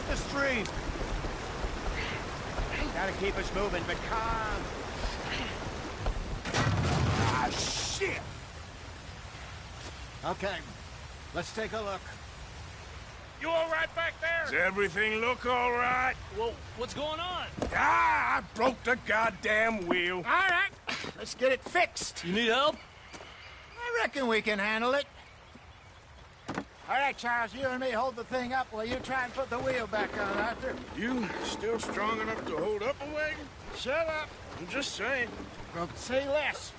up the stream. Gotta keep us moving, but calm. Ah, shit! Okay, let's take a look. You all right back there? Does everything look all right? Well, what's going on? Ah, I broke the goddamn wheel. All right, let's get it fixed. You need help? I reckon we can handle it. All right, Charles, you and me hold the thing up while you try and put the wheel back on, Arthur. You still strong enough to hold up a wagon? Shut up. I'm just saying. Well, say less.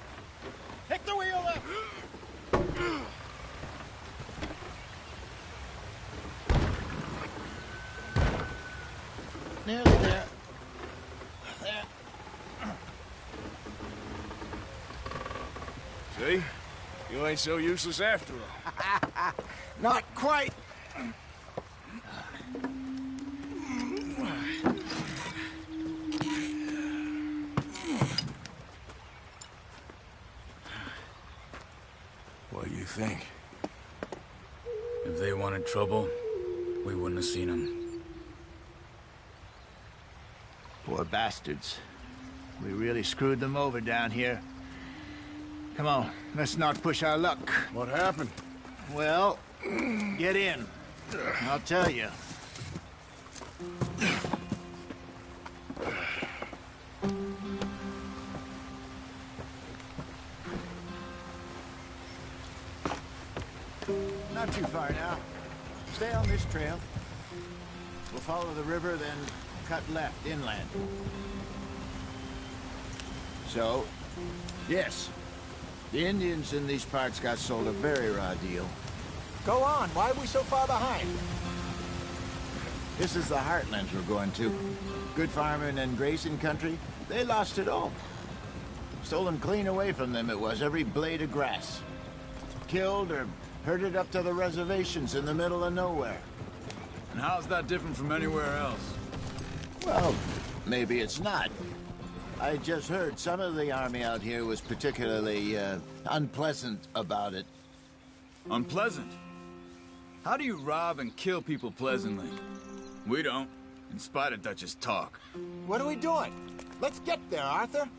Pick the wheel up. Nearly there. There. See? You ain't so useless after all. Not quite. What do you think? If they wanted trouble, we wouldn't have seen them. Poor bastards. We really screwed them over down here. Come on, let's not push our luck. What happened? Well, get in. I'll tell you. Not too far now. Stay on this trail. We'll follow the river, then cut left inland. So, yes, the Indians in these parts got sold a very raw deal. Go on, why are we so far behind? This is the heartlands we're going to. Good farming and grazing country, they lost it all. Stolen clean away from them it was, every blade of grass. Killed or herded up to the reservations in the middle of nowhere. And how's that different from anywhere else? Well, maybe it's not. I just heard some of the army out here was particularly, unpleasant about it. Unpleasant? How do you rob and kill people pleasantly? We don't, in spite of Dutch's talk. What are we doing? Let's get there, Arthur.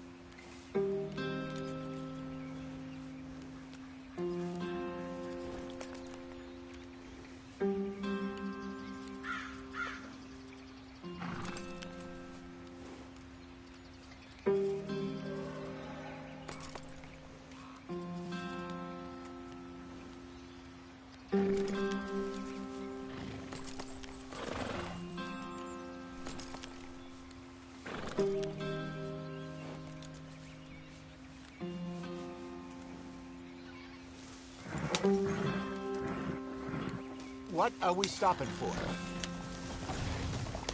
What are we stopping for?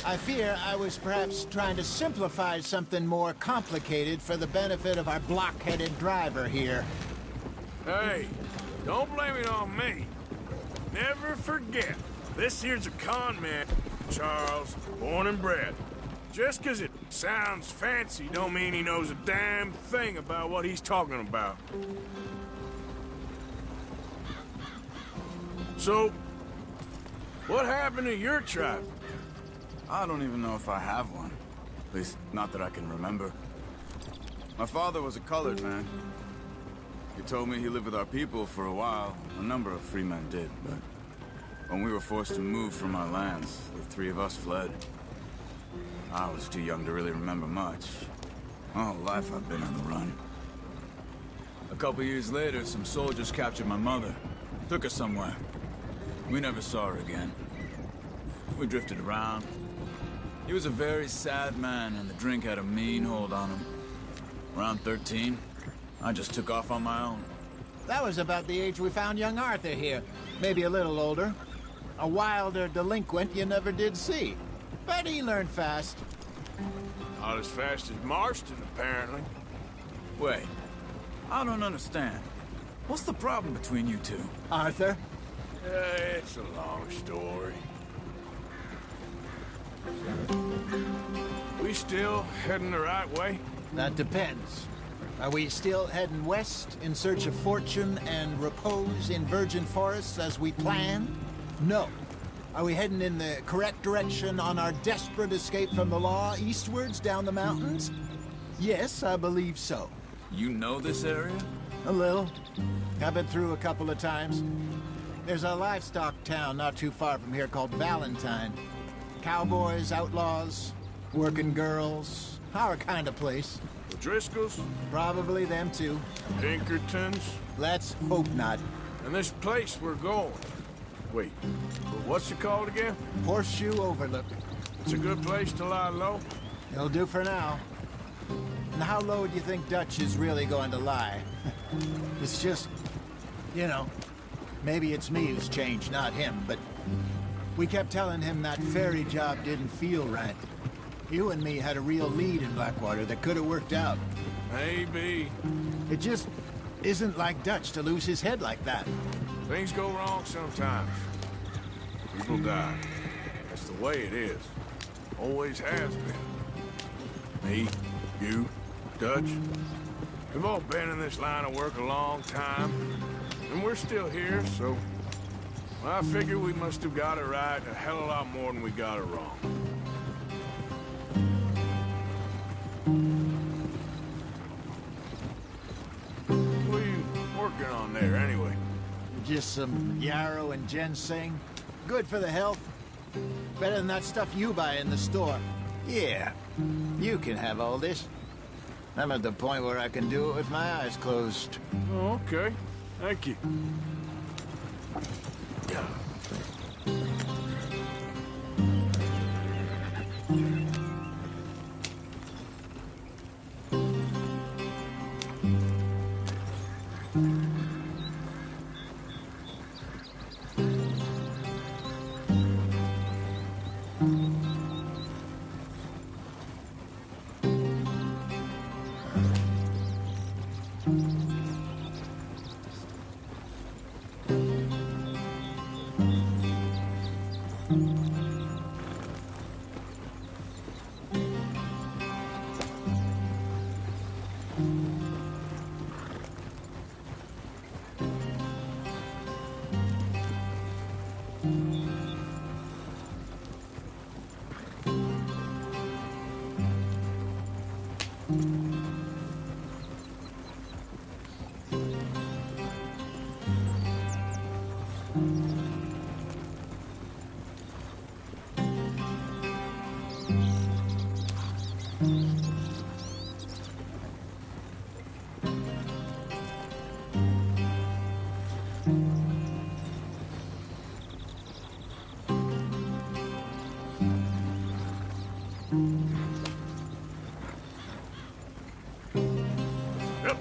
I fear I was perhaps trying to simplify something more complicated for the benefit of our block-headed driver here. Hey, don't blame it on me. Never forget, this here's a con man, Charles, born and bred. Just 'cause it sounds fancy don't mean he knows a damn thing about what he's talking about. So, what happened to your tribe? I don't even know if I have one. At least, not that I can remember. My father was a colored man. He told me he lived with our people for a while. A number of free men did, but when we were forced to move from our lands, the three of us fled. I was too young to really remember much. My whole life I've been on the run. A couple years later, some soldiers captured my mother. Took her somewhere. We never saw her again. We drifted around. He was a very sad man, and the drink had a mean hold on him. Around 13, I just took off on my own. That was about the age we found young Arthur here. Maybe a little older. A wilder delinquent you never did see. But he learned fast. Not as fast as Marston, apparently. Wait, I don't understand. What's the problem between you two? Arthur? It's a long story. We still heading the right way? That depends. Are we still heading west in search of fortune and repose in virgin forests as we planned? No. Are we heading in the correct direction on our desperate escape from the law eastwards down the mountains? Yes, I believe so. You know this area? A little. I've been through a couple of times. There's a livestock town not too far from here called Valentine. Cowboys, outlaws, working girls, our kind of place. The Driscolls? Probably them too. Pinkertons? Let's hope not. And this place we're going. Wait, what's it called again? Horseshoe Overlook. It's a good place to lie low? It'll do for now. And how low do you think Dutch is really going to lie? It's just, you know, maybe it's me who's changed, not him, but we kept telling him that ferry job didn't feel right. You and me had a real lead in Blackwater that could have worked out. Maybe. It just isn't like Dutch to lose his head like that. Things go wrong sometimes. People die. That's the way it is. Always has been. Me, you, Dutch. We've all been in this line of work a long time. And we're still here, so... well, I figure we must have got it right a hell of a lot more than we got it wrong. What are you working on there, anyway? Just some yarrow and ginseng. Good for the health. Better than that stuff you buy in the store. Yeah, you can have all this. I'm at the point where I can do it with my eyes closed. Oh, okay. Thank you. Yep.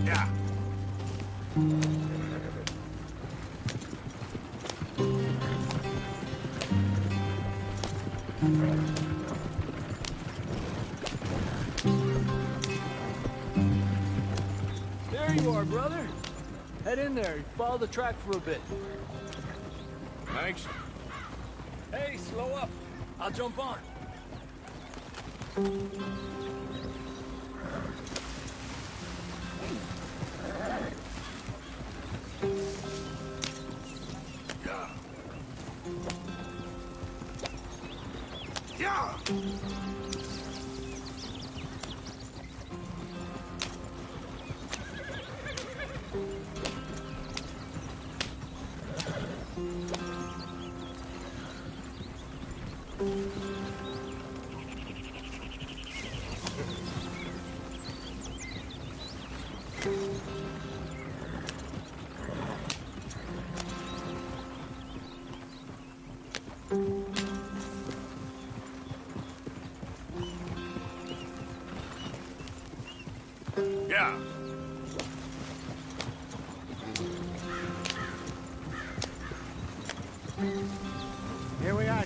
Yeah. There you are, brother. Head in there. Follow the track for a bit. Thanks. Hey, slow up. I'll jump on. Yeah. Yeah. Yeah. Here we are.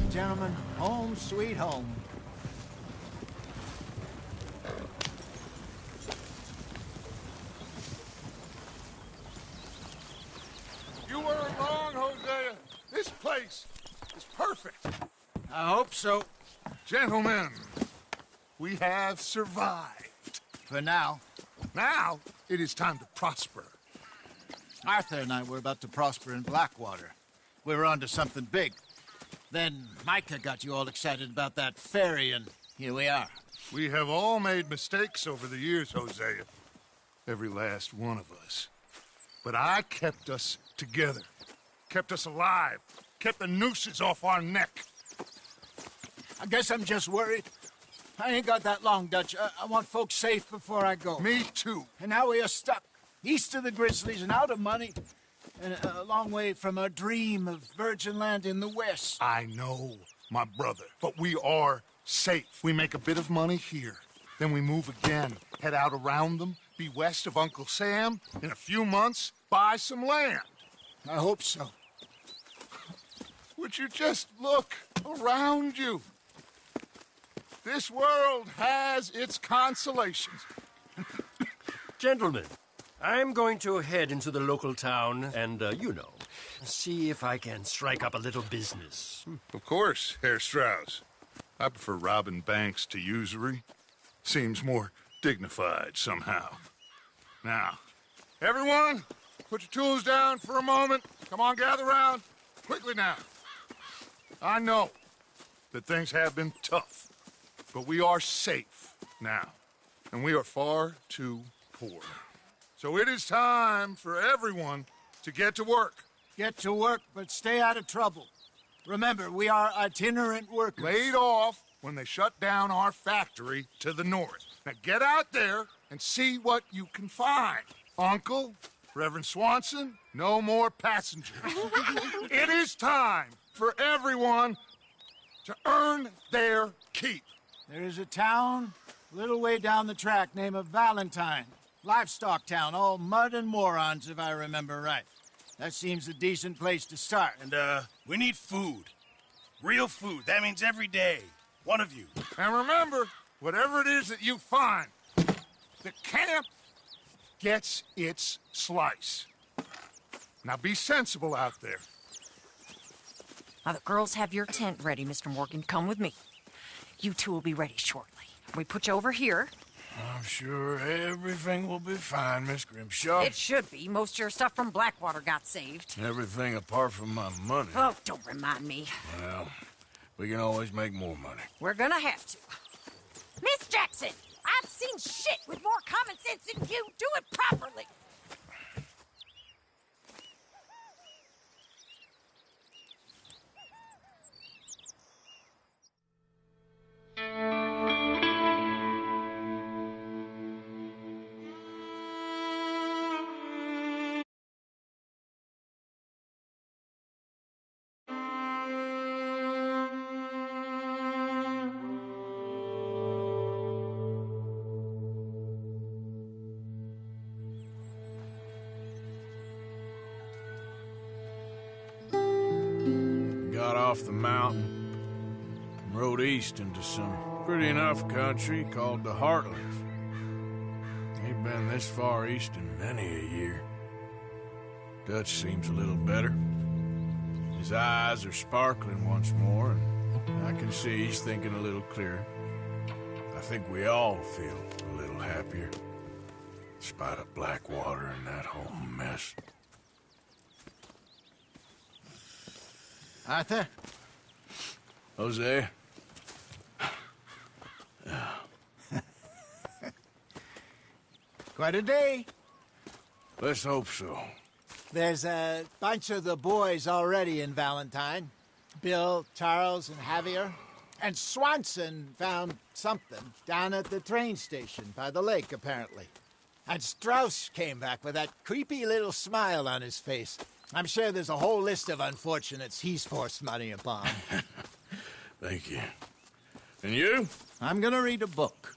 Gentlemen, home sweet home. You weren't wrong, Hosea. This place is perfect. I hope so. Gentlemen, we have survived. For now. Now, it is time to prosper. Arthur and I were about to prosper in Blackwater. We were onto something big. Then Micah got you all excited about that ferry, and here we are. We have all made mistakes over the years, Hosea. Every last one of us. But I kept us together. Kept us alive. Kept the nooses off our neck. I guess I'm just worried. I ain't got that long, Dutch. I want folks safe before I go. Me too. And now we are stuck, east of the Grizzlies and out of money, and a long way from our dream of virgin land in the west. I know, my brother, but we are safe. We make a bit of money here. Then we move again, head out around them, be west of Uncle Sam. In a few months, buy some land. I hope so. Would you just look around you? This world has its consolations. Gentlemen, I'm going to head into the local town and, see if I can strike up a little business. Of course, Herr Strauss. I prefer robbing banks to usury. Seems more dignified somehow. Now, everyone, put your tools down for a moment. Come on, gather round. Quickly now. I know that things have been tough, but we are safe now, and we are far too poor. So it is time for everyone to get to work. Get to work, but stay out of trouble. Remember, we are itinerant workers. Laid off when they shut down our factory to the north. Now get out there and see what you can find. Uncle, Reverend Swanson, no more passengers. It is time for everyone to earn their keep. There is a town a little way down the track named Valentine. Livestock town, all mud and morons, if I remember right. That seems a decent place to start. And, we need food. Real food. That means every day. One of you. And remember, whatever it is that you find, the camp gets its slice. Now be sensible out there. Now, the girls have your tent ready, Mr. Morgan. Come with me. You two will be ready shortly. We put you over here. I'm sure everything will be fine, Miss Grimshaw. It should be. Most of your stuff from Blackwater got saved. Everything apart from my money. Oh, don't remind me. Well, we can always make more money. We're gonna have to. Miss Jackson, I've seen shit with more common sense than you. Do it properly. Got off the mountain and rode east into some pretty enough country called the Heartlands. Ain't been this far east in many a year. Dutch seems a little better. His eyes are sparkling once more, and I can see he's thinking a little clearer. I think we all feel a little happier, in spite of Blackwater and that whole mess. Arthur? Jose? Quite a day. Let's hope so. There's a bunch of the boys already in Valentine. Bill, Charles, and Javier. And Swanson found something down at the train station by the lake, apparently. And Strauss came back with that creepy little smile on his face. I'm sure there's a whole list of unfortunates he's forced money upon. Thank you. And you? I'm gonna read a book.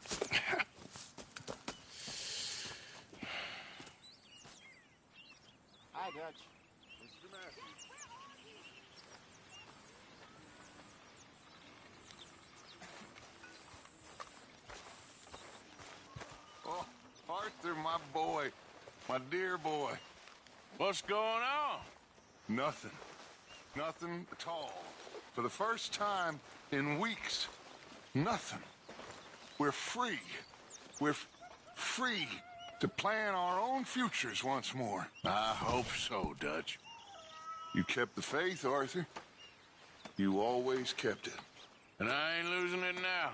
Hi, Dutch. Mr. Matthews. Oh, Arthur, my boy. My dear boy. What's going on? Nothing. Nothing at all. For the first time in weeks, nothing. We're free. We're free to plan our own futures once more. I hope so, Dutch. You kept the faith, Arthur. You always kept it. And I ain't losing it now.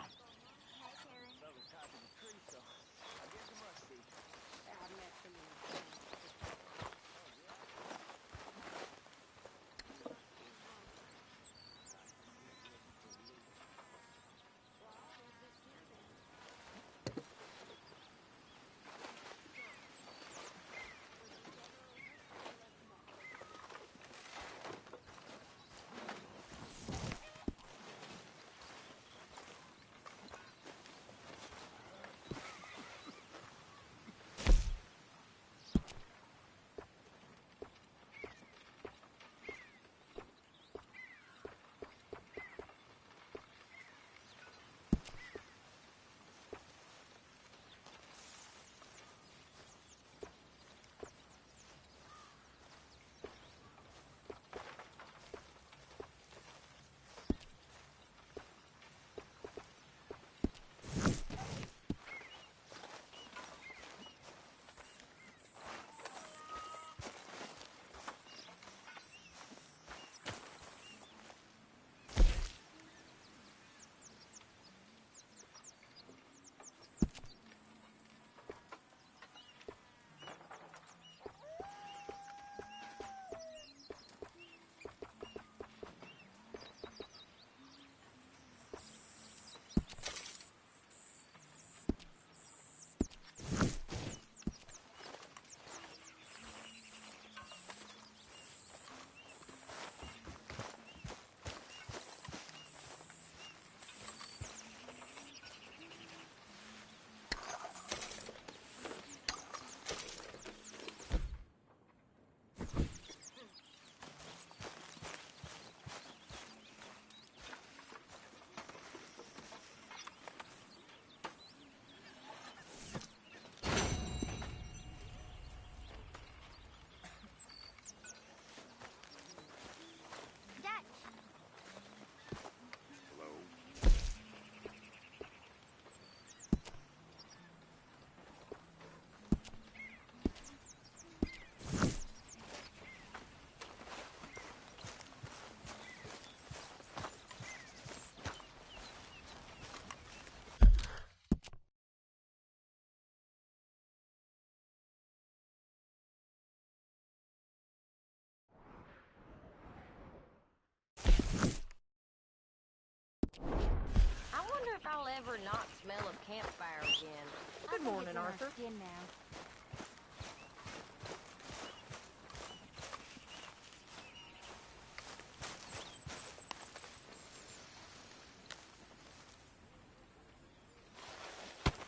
I'll ever not smell a campfire again. Good morning, Arthur.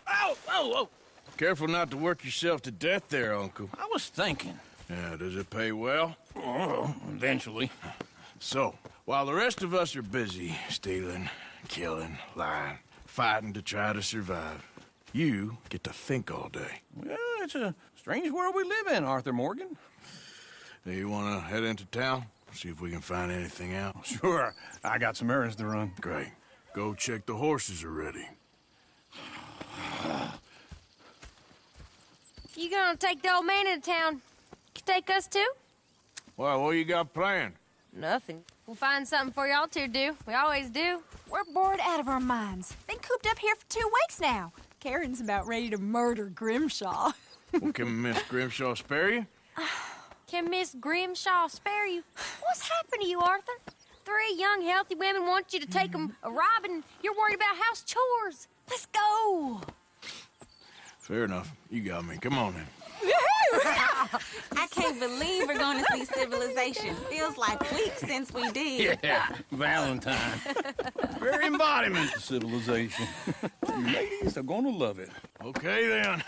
Ow! Oh, oh! Careful not to work yourself to death there, Uncle. I was thinking. Yeah, does it pay well? Oh, eventually. So, while the rest of us are busy stealing, killing, lying, fighting to try to survive, you get to think all day. Well, it's a strange world we live in, Arthur Morgan. Hey, you want to head into town? See if we can find anything out? Sure. I got some errands to run. Great. Go check the horses are ready. You gonna take the old man into town? Take us too? Well, what you got planned? Nothing. We'll find something for y'all to do. We always do. We're bored out of our minds. Been cooped up here for 2 weeks now. Karen's about ready to murder Grimshaw. Well, can Miss Grimshaw spare you? Can Miss Grimshaw spare you? What's happened to you, Arthur? 3 young, healthy women want you to take them a robbing. You're worried about house chores. Let's go. Fair enough. You got me. Come on then. I can't believe we're going to see civilization. Feels like weeks since we did. Yeah, Valentine. Very embodiment of civilization. You ladies are going to love it. Okay, then.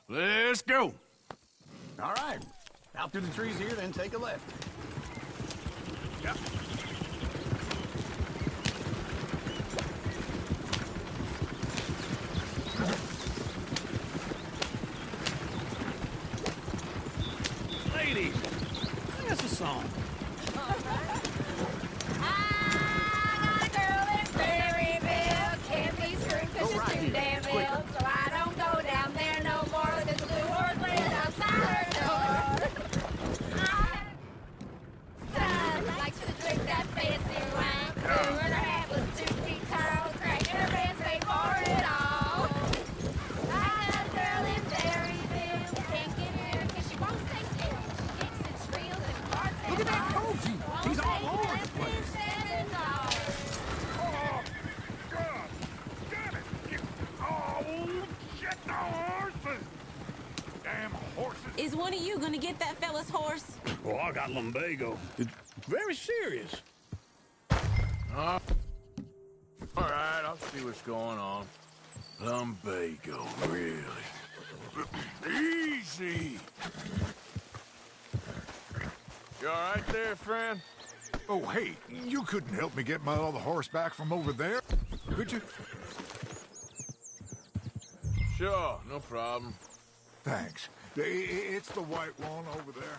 Let's go. All right. Out through the trees here, then take a left. Yep. Ladies, sing us a song. I got a girl in Berryville. Can't be screwed 'cause she's too damn ill. So I don't go down there no more. There's a blue horse laying outside her door. I like to drink that fancy wine. Her hat was 2 feet tall. Cracking her pants, pay for it all. I got a girl in Berryville. Can't get her 'cause she won't stay still. She kicks and squeals and barks and Look at that barks. coach. He's all over the place. Oh, God! Damn it! Oh, shit, the horses! Damn horses! Is one of you going to get that fella's horse? Oh, I got lumbago. It's very serious. All right, I'll see what's going on. Lumbago, really? Easy! You all right there, friend? Oh, hey, you couldn't help me get my other horse back from over there, could you? Sure, no problem. Thanks. It's the white one over there.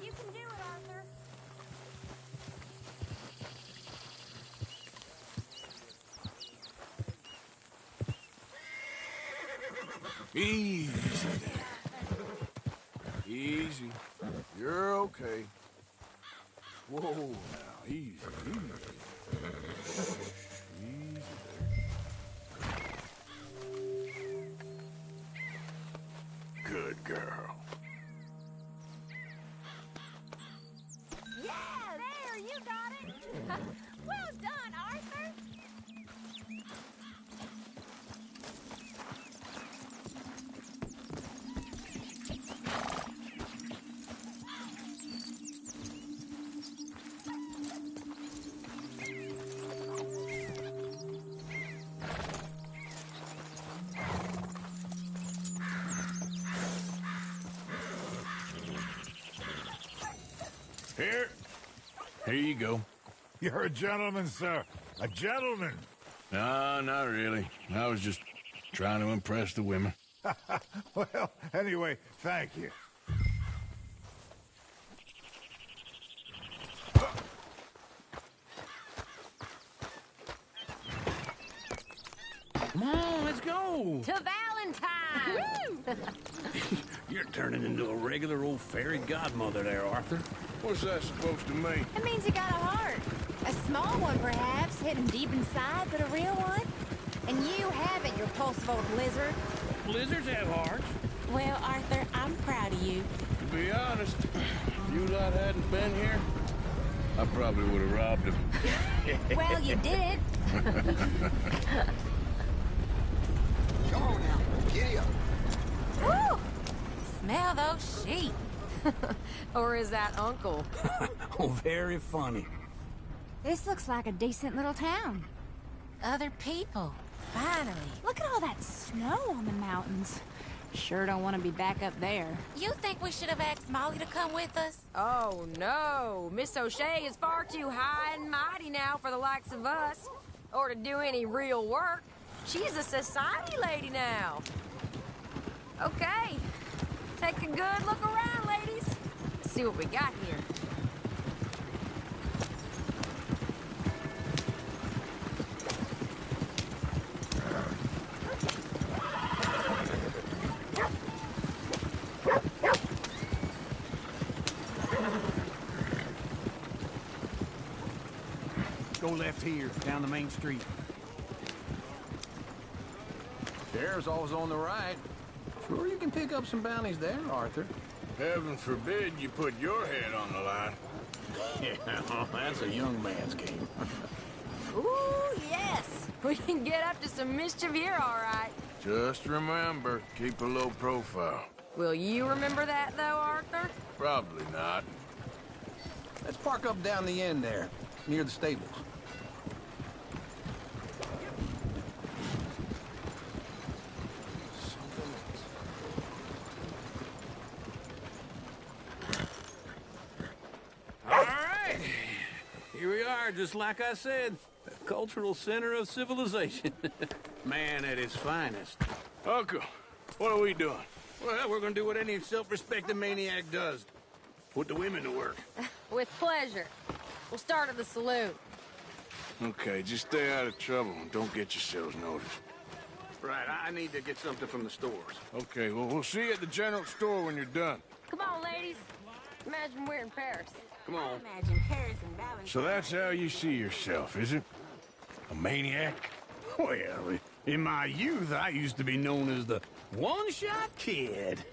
You can do it, Arthur. Easy there. Easy. You're okay. Whoa, now, easy, easy. Easy there. Good girl. Yeah, there, you got it. Well done, Arthur. Here you go. You're a gentleman, sir. A gentleman. No, not really. I was just trying to impress the women. Well, anyway, thank you. Come on, let's go. To Valentine. You're turning into a regular old fairy godmother there, Arthur. What's that supposed to mean? It means you got a heart. A small one, perhaps, hidden deep inside, but a real one. And you have it, you repulsive old lizard. Blizzards have hearts. Well, Arthur, I'm proud of you. To be honest, if you lot hadn't been here, I probably would have robbed him. Well, you did. Come on now, giddy up. Woo! Smell those sheep. Or is that Uncle? Oh, very funny. This looks like a decent little town. Other people. Finally. Look at all that snow on the mountains. Sure don't want to be back up there. You think we should have asked Molly to come with us? Oh, no. Miss O'Shea is far too high and mighty now for the likes of us. Or to do any real work. She's a society lady now. Okay. Take a good look around, ladies. See what we got here. Go left here, down the main street. There's always on the right. Sure you can pick up some bounties there, Arthur. Heaven forbid you put your head on the line. Yeah, that's a young man's game. Ooh, yes. We can get up to some mischief here, all right. Just remember, keep a low profile. Will you remember that, though, Arthur? Probably not. Let's park up down the end there, near the stables. All right. Here we are, just like I said. The cultural center of civilization. Man at his finest. Uncle, what are we doing? Well, we're gonna do what any self-respecting maniac does. Put the women to work. With pleasure. We'll start at the saloon. Okay, just stay out of trouble and don't get yourselves noticed. Right, I need to get something from the stores. Okay, well, we'll see you at the general store when you're done. Come on, ladies. Imagine we're in Paris. Come on. Imagine Paris and Valentine. So that's how you see yourself, is it? A maniac? Well, in my youth, I used to be known as the one-shot kid.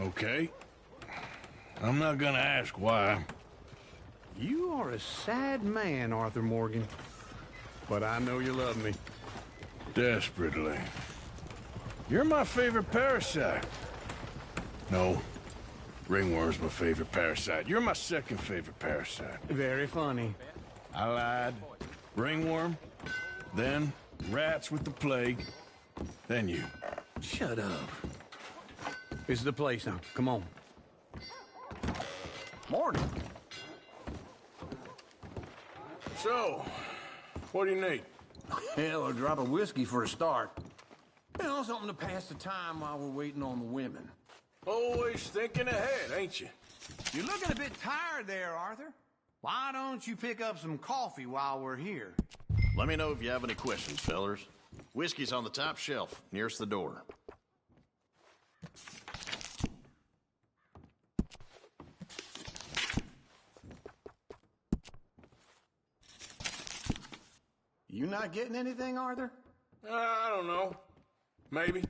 Okay. I'm not gonna ask why. You are a sad man, Arthur Morgan. But I know you love me. Desperately. You're my favorite parasite. No. Ringworm's my favorite parasite. You're my second favorite parasite. Very funny. I lied. Ringworm, then rats with the plague, then you. Shut up. This is the place now. Come on. Morning. So, what do you need? Hell, a drop of whiskey for a start. You know, something to pass the time while we're waiting on the women. Always thinking ahead, ain't you? You're looking a bit tired there, Arthur. Why don't you pick up some coffee while we're here? Let me know if you have any questions, fellers. Whiskey's on the top shelf, nearest the door. You not getting anything, Arthur? I don't know. Maybe.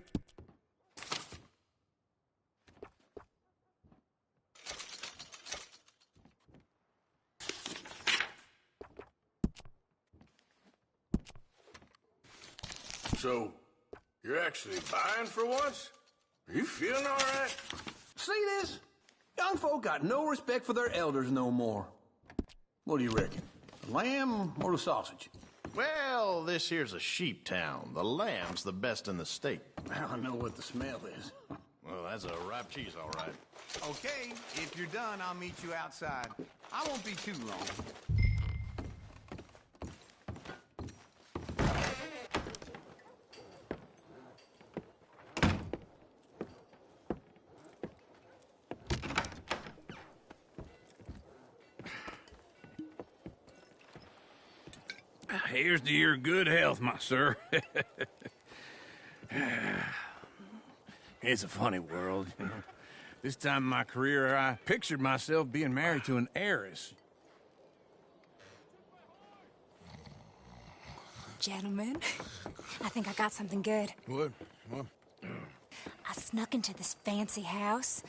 So, you're actually buying for once? Are you feeling all right? See this? Young folk got no respect for their elders no more. What do you reckon? The lamb or the sausage? Well, this here's a sheep town. The lamb's the best in the state. I know what the smell is. Well, that's a ripe cheese, all right. Okay, if you're done, I'll meet you outside. I won't be too long. Here's to your good health, my sir. It's a funny world. You know. This time in my career, I pictured myself being married to an heiress. Gentlemen, I think I got something good. What? A snuck into this fancy house.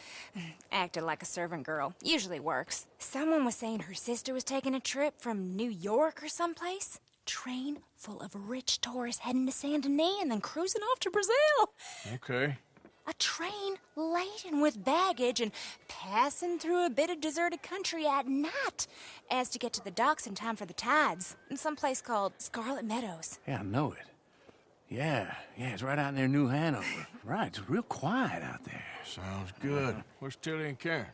Acted like a servant girl. Usually works. Someone was saying her sister was taking a trip from New York or someplace. Train full of rich tourists heading to Saint Denis and then cruising off to Brazil. Okay. A train laden with baggage and passing through a bit of deserted country at night as to get to the docks in time for the tides in some place called Scarlet Meadows. Yeah, I know it. Yeah, it's right out near New Hanover. Right, it's real quiet out there. Sounds good. Where's Tilly and Karen?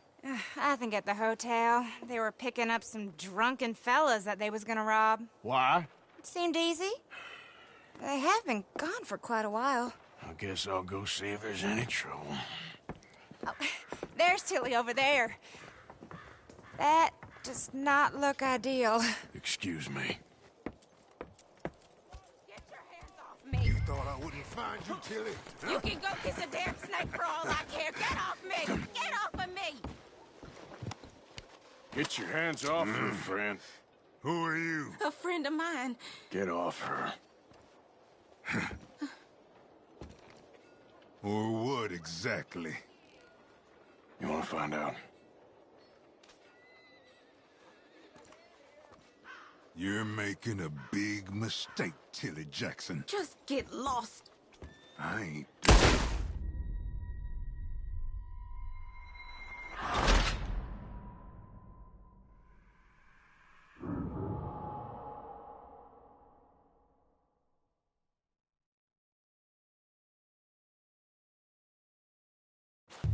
I think at the hotel. They were picking up some drunken fellas that they was gonna rob. Why? It seemed easy. They have been gone for quite a while. I guess I'll go see if there's any trouble. Oh, there's Tilly over there. That does not look ideal. Excuse me. You thought I wouldn't find you, Tilly? You can go kiss a damn snake for all I care. Get off me! Get off of me! Get your hands off her, friend. Who are you? A friend of mine. Get off her. Or what exactly? You want to find out? You're making a big mistake, Tilly Jackson. Just get lost. I ain't.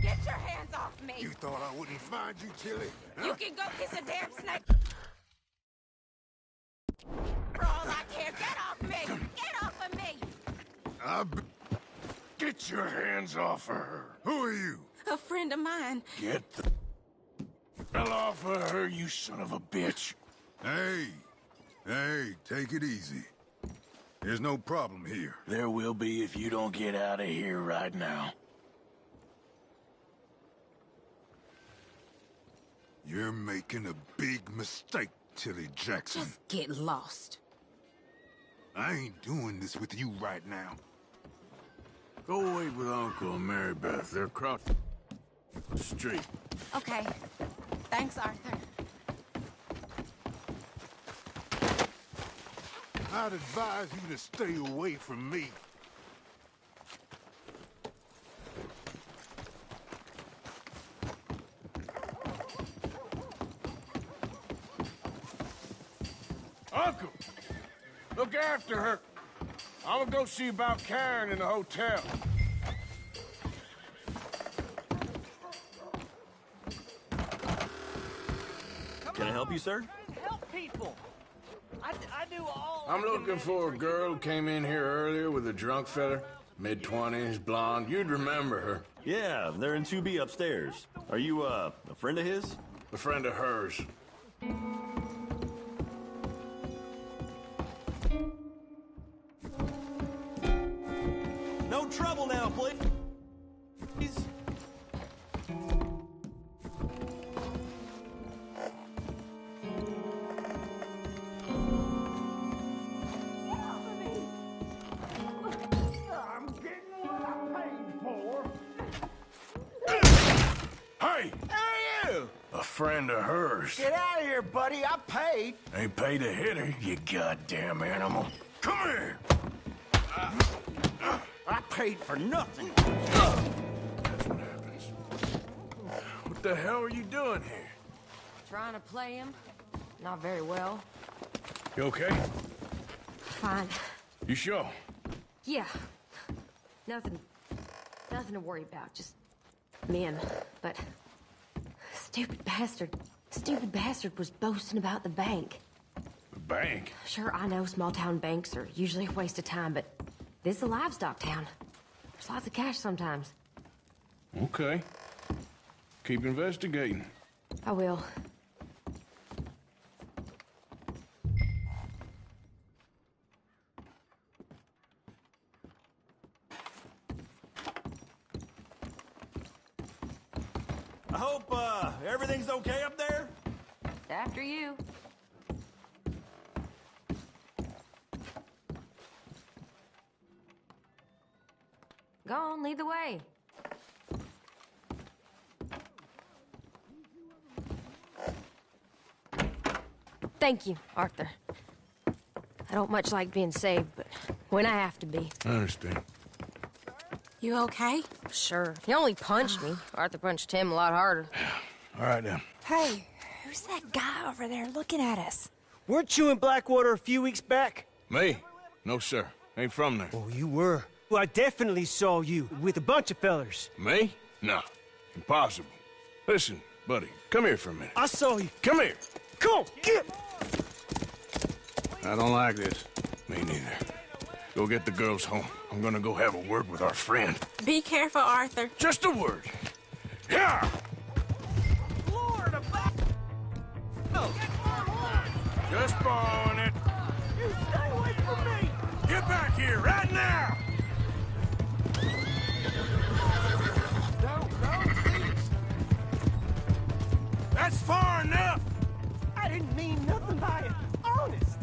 Get your hands off me! You thought I wouldn't find you, Tilly? You can go kiss a damn snake. For all I care, get off me! Get off of me! Get your hands off her. Who are you? A friend of mine. Get the hell off of her, you son of a bitch. Hey, take it easy. There's no problem here. There will be if you don't get out of here right now. You're making a big mistake, Tilly Jackson. Just get lost. I ain't doing this with you right now. Go away with Uncle and Mary Beth. They're across the street. Okay. Thanks, Arthur. I'd advise you to stay away from me. Uncle! Look after her. I'm gonna go see about Karen in the hotel. Can I help you, sir? Help people. I do all. I'm looking for a girl who came in here earlier with a drunk fella. Mid-20s, blonde. You'd remember her. Yeah, they're in 2B upstairs. Are you, a friend of his? A friend of hers. No trouble now, please. Friend of hers. Get out of here, buddy. I paid. Ain't paid to hit her, you goddamn animal. Come here! I paid for nothing. That's what happens. What the hell are you doing here? Trying to play him. Not very well. You okay? Fine. You sure? Yeah. Nothing to worry about. Just men. But stupid bastard was boasting about the bank. The bank? Sure, I know small town banks are usually a waste of time, but this is a livestock town. There's lots of cash sometimes. Okay. Keep investigating. I will. I hope, everything's okay up there? After you. Go on, lead the way. Thank you, Arthur. I don't much like being saved, but when I have to be. I understand. You okay? Sure. He only punched me. Arthur punched him a lot harder. All right, then. Hey, who's that guy over there looking at us? Weren't you in Blackwater a few weeks back? Me? No, sir. Ain't from there. Oh, you were. Well, I definitely saw you with a bunch of fellers. Me? No. Impossible. Listen, buddy, come here for a minute. I saw you. Come here. Come on, get! I don't like this. Me neither. Go get the girls home. I'm gonna go have a word with our friend. Be careful, Arthur. Just a word. Yeah! Lord, Just borrowing it. You stay away from me! Get back here right now! That's far enough! I didn't mean nothing by it. Honest.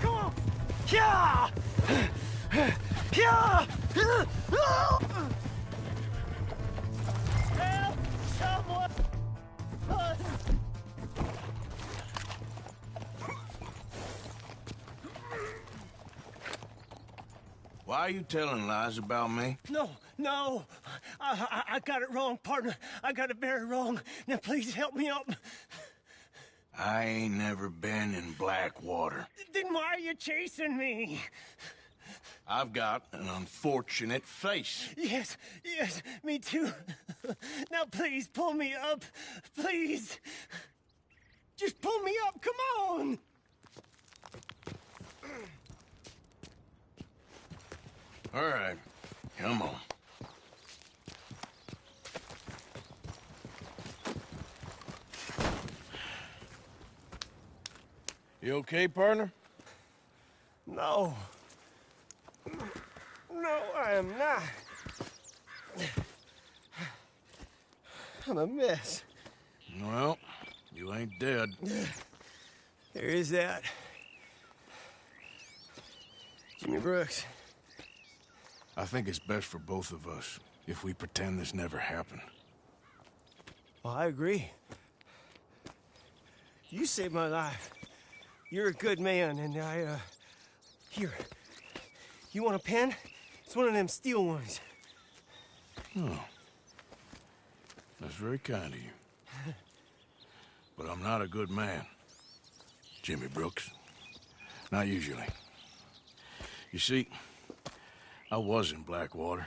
Come on. Yeah! Yeah! Help someone! Why are you telling lies about me? No. I got it wrong, partner. I got it very wrong. Now, please help me up. I ain't never been in Blackwater. Then why are you chasing me? I've got an unfortunate face. Yes, me too. Now, please, pull me up. Please. Just pull me up, come on! All right, come on. You okay, partner? No. No, I am not. I'm a mess. Well, you ain't dead. There is that. Jimmy Brooks. I think it's best for both of us if we pretend this never happened. Well, I agree. You saved my life. You're a good man, and here. You want a pen? It's one of them steel ones. Oh. That's very kind of you. But I'm not a good man, Jimmy Brooks. Not usually. You see, I was in Blackwater.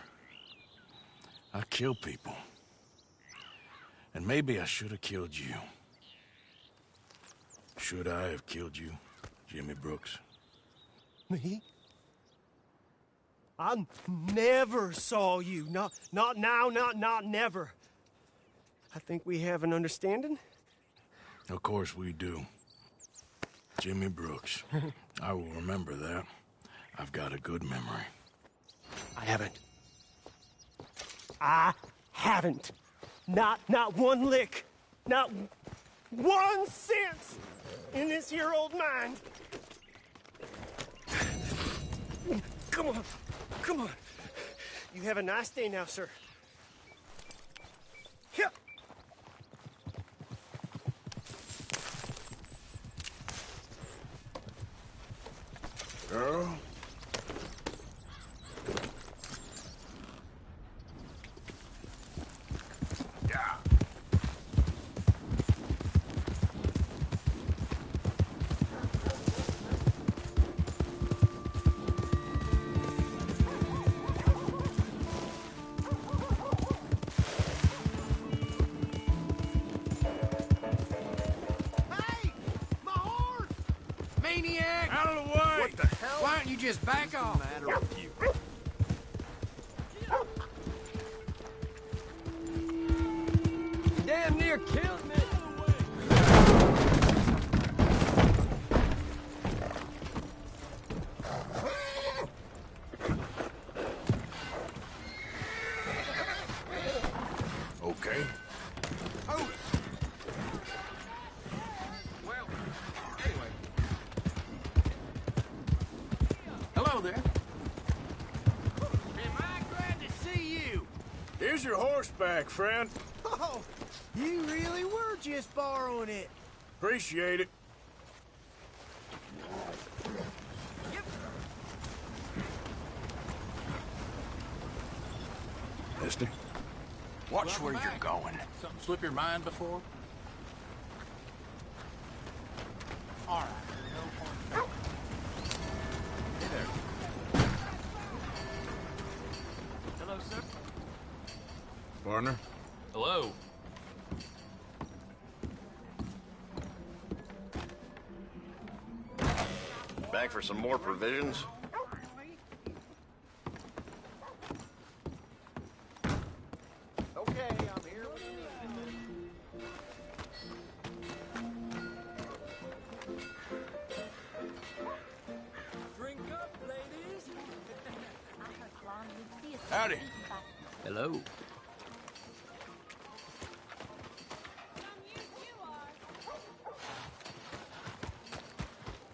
I killed people. And maybe I should have killed you. Should I have killed you, Jimmy Brooks? Me? I never saw you. Not now, not never. I think we have an understanding. Of course we do. Jimmy Brooks. I will remember that. I've got a good memory. I haven't. Not one lick. Not 1 cent in this here old mind. Come on. You have a nice day now, sir. Here. Girl? Yeah. Maniac! Out of the way! What the hell? Why don't you just back off? What's the matter with you? Damn near killed me. Okay. Hold it. Well, anyway. Hello there. Am I glad to see you? Here's your horseback, friend. Oh, You really were just borrowing it. Appreciate it. Mister? Watch where you're going. Something slip your mind before? All right. Hey there. Hello, sir. Partner? Hello. Back for some more provisions? Okay, I'm here when you need me. Drink up, ladies. Howdy. Hello.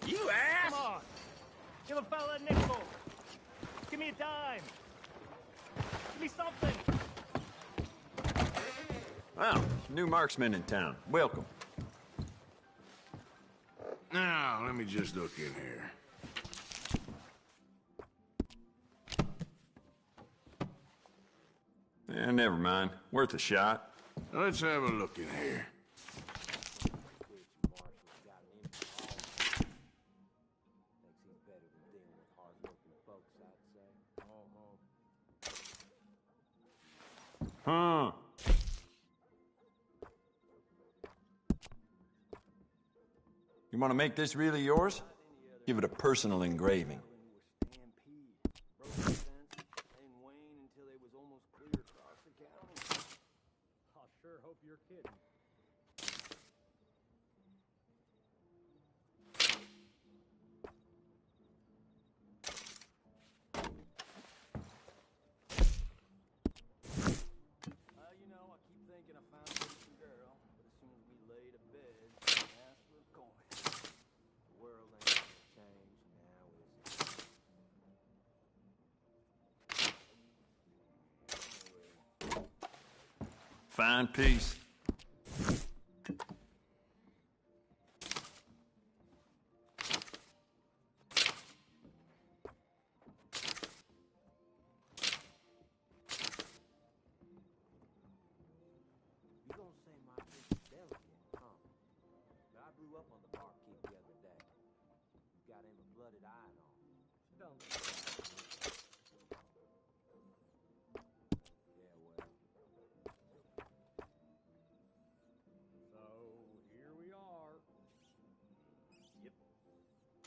You ass! Come on. Give a fella a nickel. Give me a dime. Give me something. Wow, new marksman in town. Welcome. Now, let me just look in here. Never mind. Worth a shot. Let's have a look in here. Huh. You want to make this really yours? Give it a personal engraving. I sure hope you're kidding. You know, I keep thinking I found a decent girl, but as soon as we lay to bed, that's we're going. The world ain't gonna change now, is it? Fine piece. You gonna say my fish is delicate, huh? But I blew up on the barkeep the other day. Got him a blooded eye and all. Don't. Yeah, well. So, here we are. Yep.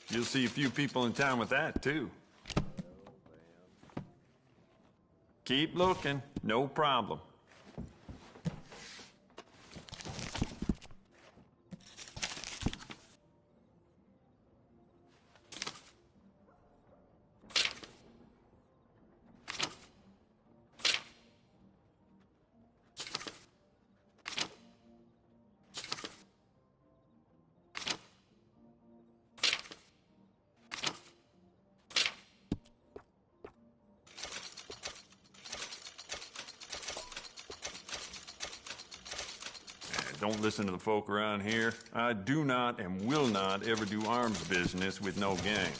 You'll see a few people in town with that, too. Keep looking. No problem. Don't listen to the folk around here. I do not and will not ever do arms business with no gang.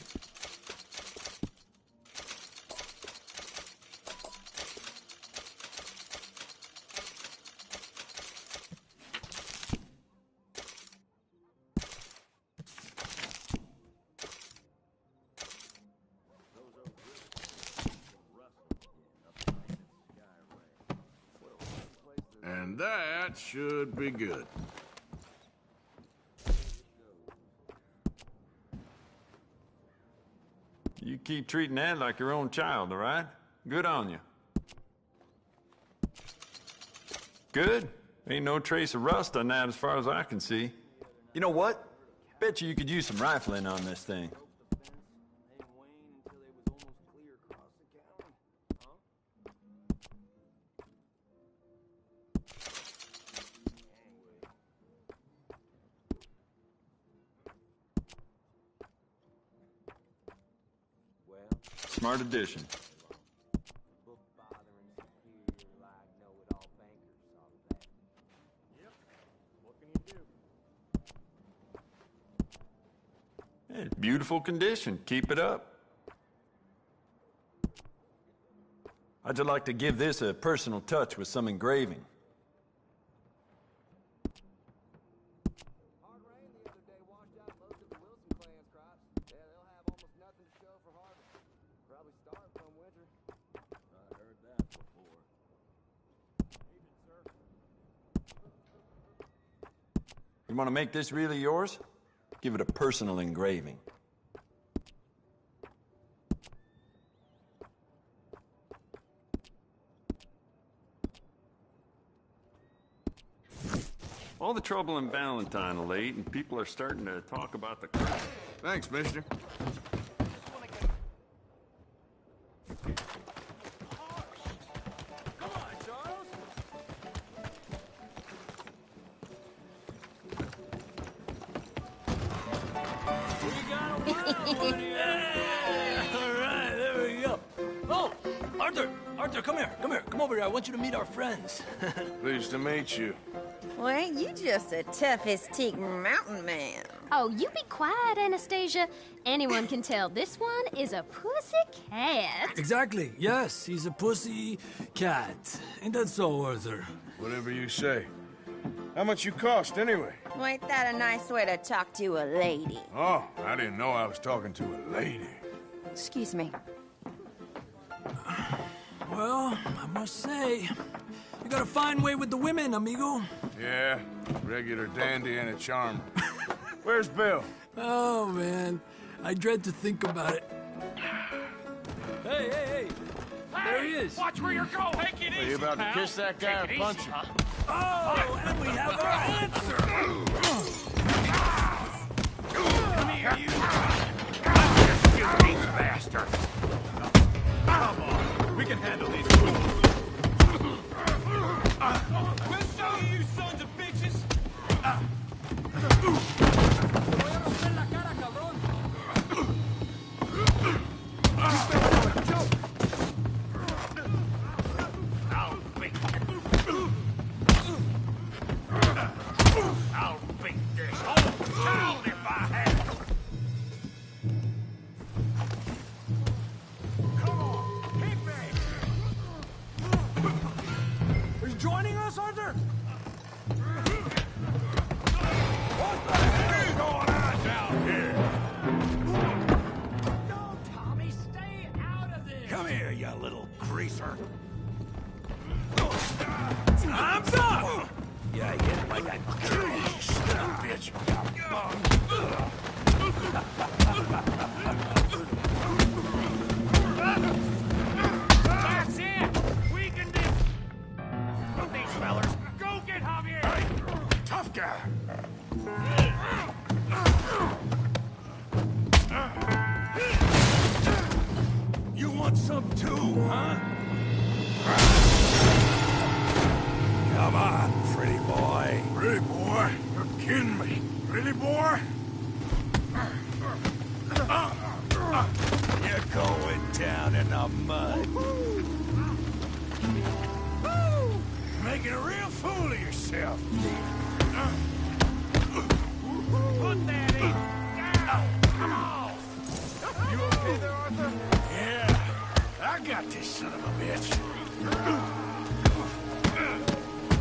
And that should be good. You keep treating that like your own child, all right? Good on you. Good? Ain't no trace of rust on that as far as I can see. You know what? Bet you could use some rifling on this thing. Smart addition. Beautiful condition. Keep it up. I'd just like to give this a personal touch with some engraving. You want to make this really yours? Give it a personal engraving. All the trouble in Valentine of late, and people are starting to talk about the... Thanks, mister. Arthur, come here. Come over here. I want you to meet our friends. Pleased to meet you. Well, ain't you just the toughest teak mountain man? Oh, you be quiet, Anastasia. Anyone can tell this one is a pussy cat. Exactly. Yes, he's a pussy cat. Ain't that so, Arthur? Whatever you say. How much you cost, anyway? Well, ain't that a nice way to talk to a lady? Oh, I didn't know I was talking to a lady. Excuse me. Well, I must say, you got a fine way with the women, amigo. Yeah, regular dandy and a charmer. Where's Bill? Oh, man. I dread to think about it. Hey! There he is. Watch where you're going. Take it easy, Are you about to kiss that guy or punch him? Oh, and we have our answer. Come here, you big bastard. Come on, we can handle these fools. We'll show you, you sons of bitches. I'll beat this whole town if I had to. Come on, hit me! Are you joining us, Arthur? What the hell's going on down here? No, Tommy, stay out of this. Come here, you little greaser. Time's up! Yeah, hit like that bitch. That's it! We can do... Look, these fellers. Go get Javier! Hey, tough guy. You want some too, huh? Come on, pretty boy. Pretty boy? You're kidding me. Pretty boy? You're going down in the mud. Making a real fool of yourself. Put that in. Come on. You okay there, Arthur? Yeah. I got this son of a bitch.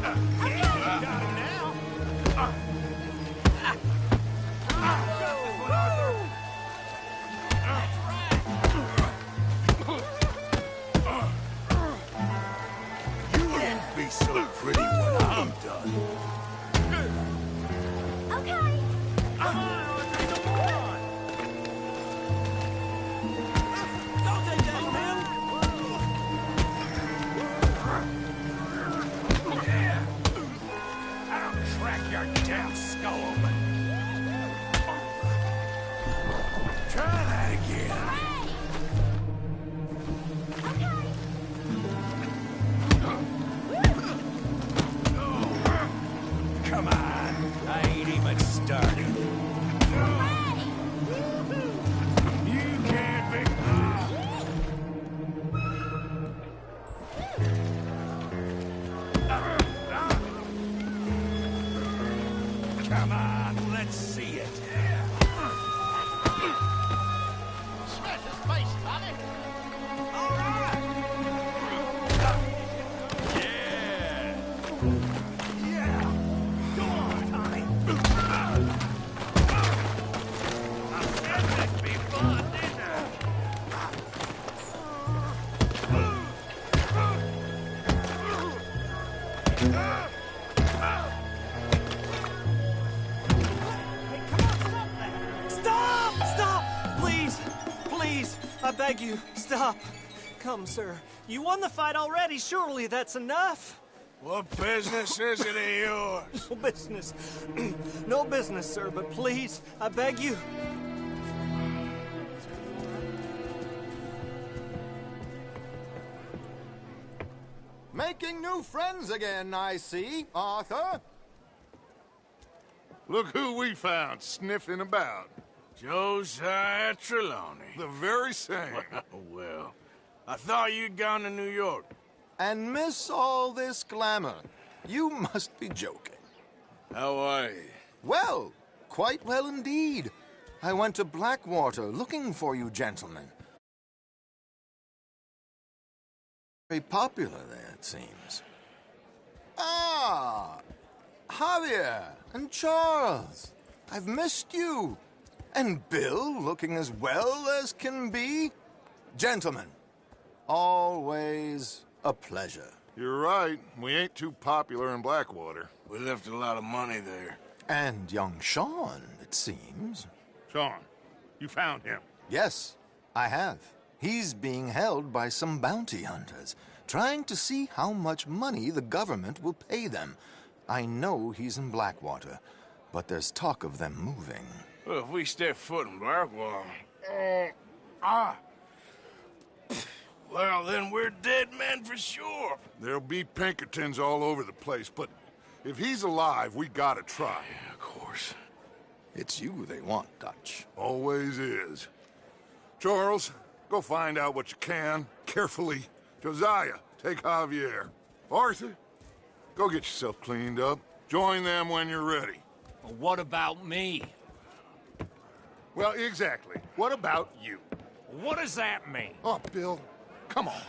Got him now. You won't be so pretty when I'm done. Okay. Come on, Audrey, come on. Don't take that, man. Yeah. I'll crack your damn skull open. Try that again. Come on. I ain't even started. You can't be... Come on, let's see it. Smash his face, Tommy! All right! Yeah! Go on, Tommy! I said that'd be fun, didn't I? Stop! Stop! Please! Please! I beg you, stop. Come, sir. You won the fight already. Surely that's enough. What business is it of yours? No business. No business, sir, but please, I beg you. Making new friends again, I see, Arthur. Look who we found sniffing about. Josiah Trelawney. The very same. Well, I thought you'd gone to New York. And miss all this glamour. You must be joking. How are you? Well, quite well indeed. I went to Blackwater looking for you gentlemen. Very popular there, it seems. Ah, Javier and Charles. I've missed you. And Bill looking as well as can be. Gentlemen, always a pleasure. You're right. We ain't too popular in Blackwater. We left a lot of money there. And young Sean, it seems. Sean, you found him? Yes, I have. He's being held by some bounty hunters, trying to see how much money the government will pay them. I know he's in Blackwater, but there's talk of them moving. Well, if we step foot in Blackwater... Well, then we're dead men for sure. There'll be Pinkertons all over the place, but if he's alive, we gotta try. Yeah, of course. It's you they want, Dutch. Always is. Charles, go find out what you can, carefully. Josiah, take Javier. Arthur, go get yourself cleaned up. Join them when you're ready. Well, what about me? Well, exactly. What about you? What does that mean? Oh, Bill, come on.